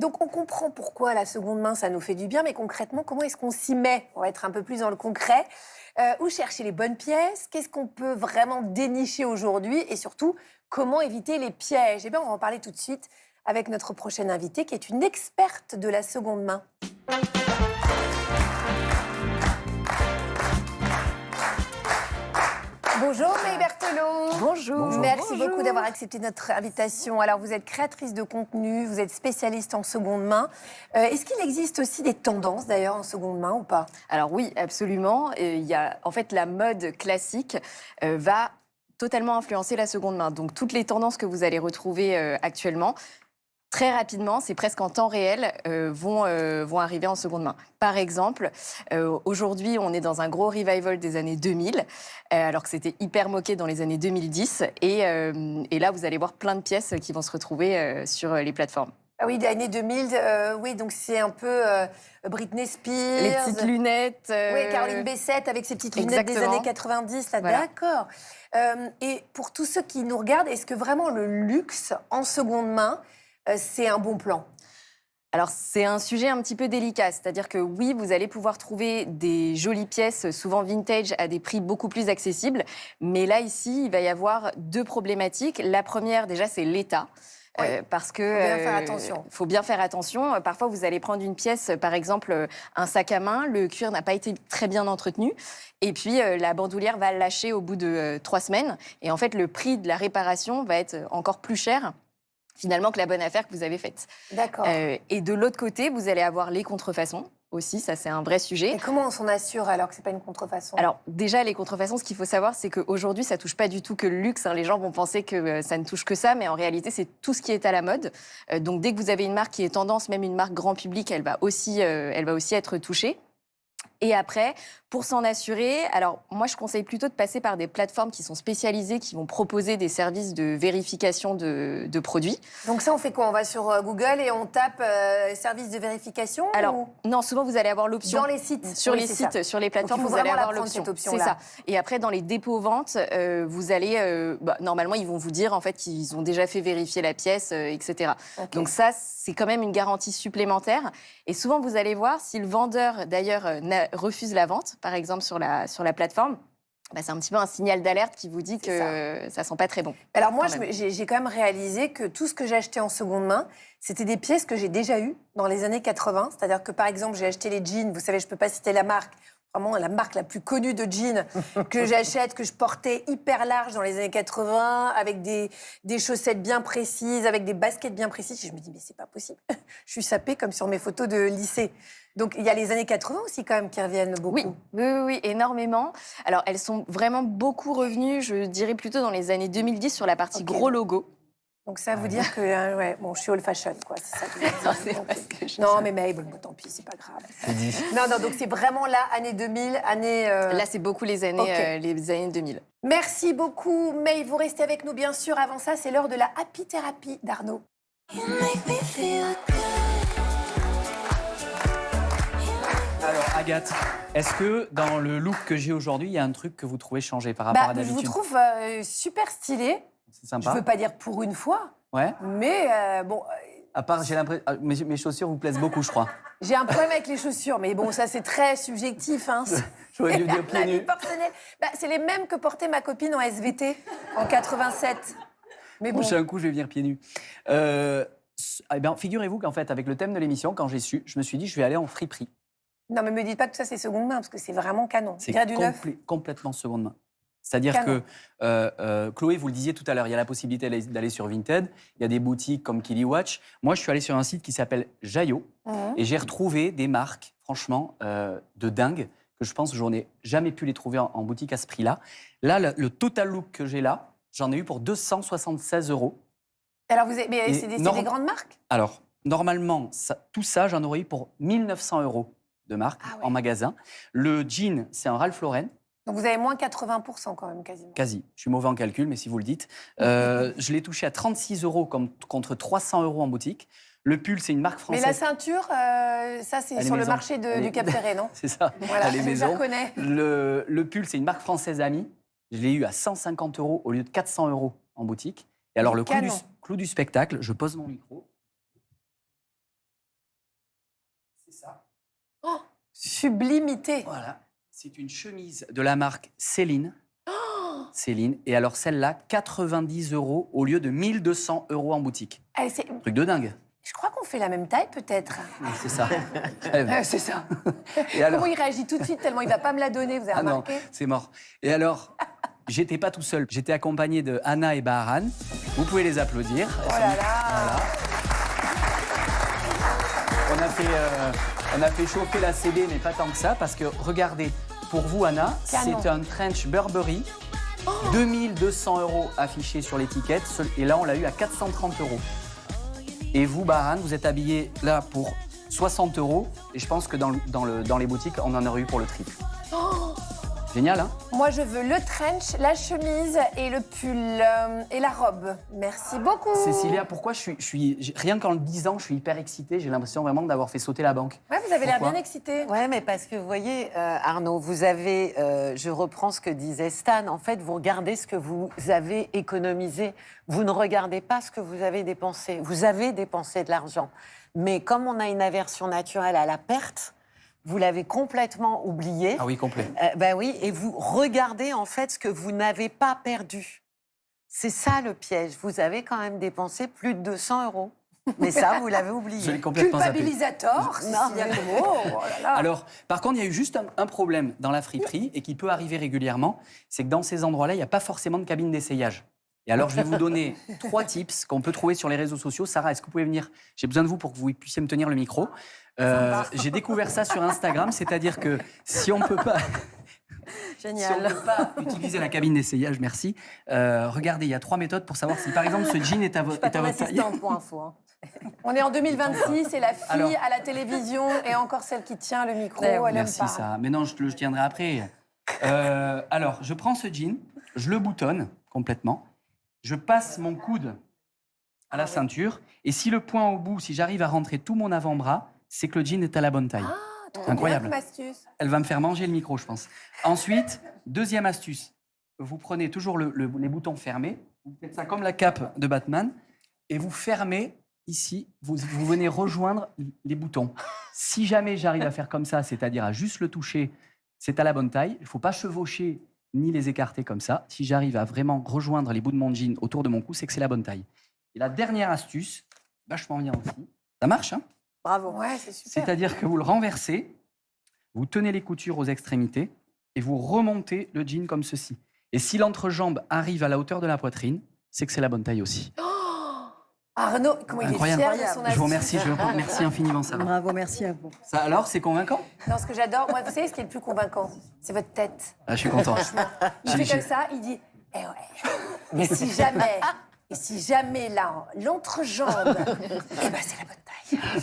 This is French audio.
Donc on comprend pourquoi la seconde main, ça nous fait du bien, mais concrètement, comment est-ce qu'on s'y met? On va être un peu plus dans le concret. Où chercher les bonnes pièces? Qu'est-ce qu'on peut vraiment dénicher aujourd'hui? Et surtout, comment éviter les pièges? Eh bien, on va en parler tout de suite avec notre prochaine invitée, qui est une experte de la seconde main. Bonjour May Berthelot. Bonjour. Merci beaucoup d'avoir accepté notre invitation. Alors vous êtes créatrice de contenu, vous êtes spécialiste en seconde main. Est-ce qu'il existe aussi des tendances d'ailleurs en seconde main ou pas? Alors oui, absolument. Il y a, en fait, la mode classique va totalement influencer la seconde main. Donc toutes les tendances que vous allez retrouver actuellement, très rapidement, c'est presque en temps réel, vont arriver en seconde main. Par exemple, aujourd'hui, on est dans un gros revival des années 2000, alors que c'était hyper moqué dans les années 2010. Et là, vous allez voir plein de pièces qui vont se retrouver sur les plateformes. Ah oui, des années 2000, oui, donc c'est un peu Britney Spears. Les petites lunettes. Oui, Caroline Bessette avec ses petites lunettes des Exactement. années 90, là, Voilà. d'accord. Et pour tous ceux qui nous regardent, est-ce que vraiment le luxe en seconde main, c'est un bon plan? Alors, c'est un sujet un petit peu délicat. C'est-à-dire que oui, vous allez pouvoir trouver des jolies pièces, souvent vintage, à des prix beaucoup plus accessibles. Mais là, ici, il va y avoir deux problématiques. La première, déjà, c'est l'état. Oui. Parce que Faut bien faire attention. faut bien faire attention. Parfois, vous allez prendre une pièce, par exemple, un sac à main. Le cuir n'a pas été très bien entretenu. Et puis, la bandoulière va lâcher au bout de 3 semaines. Et en fait, le prix de la réparation va être encore plus cher finalement que la bonne affaire que vous avez faite. D'accord. Et de l'autre côté, vous allez avoir les contrefaçons aussi, ça c'est un vrai sujet. Et comment on s'en assure alors que c'est pas une contrefaçon? Alors déjà, les contrefaçons, ce qu'il faut savoir, c'est qu'aujourd'hui, ça touche pas du tout que le luxe. Les gens vont penser que ça ne touche que ça, mais en réalité, c'est tout ce qui est à la mode. Donc dès que vous avez une marque qui est tendance, même une marque grand public, elle va aussi être touchée. Et après, pour s'en assurer, alors moi je conseille plutôt de passer par des plateformes qui sont spécialisées, qui vont proposer des services de vérification de produits. Donc ça, on fait quoi? On va sur Google et on tape service de vérification? Alors ou... non, souvent vous allez avoir l'option. Dans les sites? Sur Oui, les c'est sites, ça. sur les plateformes, Donc, il faut vous allez vraiment la avoir prendre, l'option. cette option-là. C'est ça. Et après, dans les dépôts-ventes, vous allez... normalement, ils vont vous dire en fait qu'ils ont déjà fait vérifier la pièce, etc. Ok. Donc ça, c'est quand même une garantie supplémentaire. Et souvent, vous allez voir, si le vendeur, d'ailleurs, refuse la vente, par exemple sur la plateforme, c'est un petit peu un signal d'alerte qui vous dit que ça sent pas très bon. Alors moi, quand même. j'ai quand même réalisé que tout ce que j'ai acheté en seconde main, c'était des pièces que j'ai déjà eues dans les années 80. C'est-à-dire que, par exemple, j'ai acheté les jeans. Vous savez, je ne peux pas citer la marque. Vraiment, la marque la plus connue de jeans que j'achète, que je portais hyper large dans les années 80, avec des chaussettes bien précises, avec des baskets bien précises. Et je me dis, mais c'est pas possible. Je suis sapée comme sur mes photos de lycée. Donc, il y a les années 80 aussi, quand même, qui reviennent beaucoup. Oui, énormément. Alors, elles sont vraiment beaucoup revenues, je dirais plutôt dans les années 2010 sur la partie Ok. gros logo. Donc, ça veut dire que ouais, bon, je suis old fashion, quoi. C'est ça que je veux dire. Non, c'est Donc, pas ce que je non, dis. mais Mabel, bon, tant pis, c'est pas grave. Non, donc c'est vraiment là, année 2000, année... Là, c'est beaucoup les années, Ok. les années 2000. Merci beaucoup, May. Vous restez avec nous, bien sûr. Avant ça, c'est l'heure de la Happy Therapy d'Arnaud. Alors, Agathe, est-ce que dans le look que j'ai aujourd'hui, il y a un truc que vous trouvez changé par rapport à Je d'habitude? vous trouve super stylé. C'est Je sympa. veux pas dire pour une fois, Ouais. mais bon, À part, j'ai l'impression, mes chaussures vous plaisent beaucoup, je crois. j'ai un problème avec les chaussures. Mais bon, ça, c'est très subjectif. Hein. J'aurais dû dire pieds La vie nus. personnelle. C'est les mêmes que portait ma copine en SVT en 87. Mais bon, Prochain coup, je vais venir pieds nus. Eh bien, figurez-vous qu'en fait, avec le thème de l'émission, quand j'ai su, je me suis dit, je vais aller en friperie. non, mais me dites pas que ça, c'est seconde main, parce que c'est vraiment canon. C'est Il y a du neuf. complètement seconde main. C'est-à-dire Canon. que, Chloé, vous le disiez tout à l'heure, il y a la possibilité d'aller sur Vinted, il y a des boutiques comme Kiliwatch. Moi, je suis allé sur un site qui s'appelle Jayo Mhm. et j'ai retrouvé des marques, franchement, de dingue, que je pense que j'en ai jamais pu les trouver en boutique à ce prix-là. Là, le total look que j'ai là, j'en ai eu pour 276 €. Alors, mais Et c'est des grandes marques? Alors, normalement, tout ça, j'en aurais eu pour 1900 € de marque Ah ouais. en magasin. Le jean, c'est un Ralph Lauren. Donc, vous avez moins 80% quand même, quasiment. Quasi. Je suis mauvais en calcul, mais si vous le dites. Je l'ai touché à 36 € contre 300 € en boutique. Le pull, c'est une marque Mais française. la ceinture, ça, c'est Elle est sur le maison. marché Elle est- du Cap Ferré, non? C'est ça, Voilà, elle est je la maison. reconnais. Le pull, c'est une marque française amie. Je l'ai eu à 150 € au lieu de 400 € en boutique. Et alors, le Canon. clou du spectacle, je pose mon micro. C'est ça. Oh, sublimité. Voilà. C'est une chemise de la marque Céline. Céline. Et alors celle-là, 90 € au lieu de 1200 € en boutique. Allez, Truc de dingue. je crois qu'on fait la même taille, peut-être. Oui, c'est ça. C'est ça. Et alors... Comment il réagit tout de suite, tellement il ne va pas me la donner, vous avez non, remarqué? c'est mort. Et alors, j'étais pas tout seul. J'étais accompagné de Anna et Baharan. Vous pouvez les applaudir. Oh là là. Voilà. On a fait chauffer la CD, mais pas tant que ça, parce que regardez, pour vous, Anna, Canon. c'est un trench Burberry. 2200 € affichés sur l'étiquette. Et là, on l'a eu à 430 €. Et vous, Baharan, vous êtes habillé là pour 60 €. Et je pense que dans les boutiques, on en aurait eu pour le triple. Génial, hein? Moi, je veux le trench, la chemise et le pull et la robe. Merci beaucoup. Cécilia, pourquoi rien qu'en le disant, je suis hyper excitée. J'ai l'impression vraiment d'avoir fait sauter la banque. Ouais, vous avez l'air Pourquoi bien excité. Ouais, mais parce que vous voyez, Arnaud, vous avez, je reprends ce que disait Stan, en fait, vous regardez ce que vous avez économisé. Vous ne regardez pas ce que vous avez dépensé. Vous avez dépensé de l'argent. Mais comme on a une aversion naturelle à la perte, vous l'avez complètement oublié. Ah oui, complet. Ben oui, et vous regardez en fait ce que vous n'avez pas perdu. C'est ça le piège. Vous avez quand même dépensé plus de 200 €. Mais ça, vous l'avez Je l'ai oublié. complètement zappé. Culpabilisateur, Cécilia Como. Oh là là. Alors, par contre, il y a eu juste un problème dans la friperie et qui peut arriver régulièrement, c'est que dans ces endroits-là, il n'y a pas forcément de cabine d'essayage. Et alors, je vais vous donner 3 tips qu'on peut trouver sur les réseaux sociaux. Sarah, est-ce que vous pouvez venir? J'ai besoin de vous pour que vous puissiez me tenir le micro. J'ai découvert ça sur Instagram, c'est-à-dire que si on ne peut pas... Génial. Si on ne peut pas utiliser la cabine d'essayage, merci. Regardez, il y a 3 méthodes pour savoir si, par exemple, ce jean est à votre taille. assistante pour info. Hein. On est en 2026 et la fille Alors- à la télévision et encore celle qui tient le micro, Ouais, elle aime Merci, pas. ça. Mais non, je tiendrai après. Alors, je prends ce jean, je le boutonne complètement, je passe mon coude à la ceinture, et si le point au bout, si j'arrive à rentrer tout mon avant-bras, c'est que le jean est à la bonne taille. Ah, trop Incroyable. bien comme astuce. Elle va me faire manger le micro, je pense. Ensuite, deuxième astuce, vous prenez toujours les boutons fermés, vous faites ça comme la cape de Batman, et vous fermez ici, vous venez rejoindre les boutons. Si jamais j'arrive à faire comme ça, c'est-à-dire à juste le toucher, c'est à la bonne taille, il ne faut pas chevaucher ni les écarter comme ça. Si j'arrive à vraiment rejoindre les bouts de mon jean autour de mon cou, c'est que c'est la bonne taille. Et la dernière astuce, vachement bien aussi, ça marche, hein? Bravo. Ouais, c'est super. C'est-à-dire que vous le renversez, vous tenez les coutures aux extrémités et vous remontez le jean comme ceci. Et si l'entrejambe arrive à la hauteur de la poitrine, c'est que c'est la bonne taille aussi. Arnaud, comment il est Incroyable. fier de son Je vous astuce. remercie, merci infiniment, Sarah. Bravo, merci à vous. Ça, alors, c'est convaincant? Non, ce que j'adore, moi, vous savez ce qui est le plus convaincant? C'est votre tête. Ah, je suis content. Il fait comme ça, il dit « Eh ouais, et si jamais là, l'entrejambe, eh ben c'est la bonne taille. »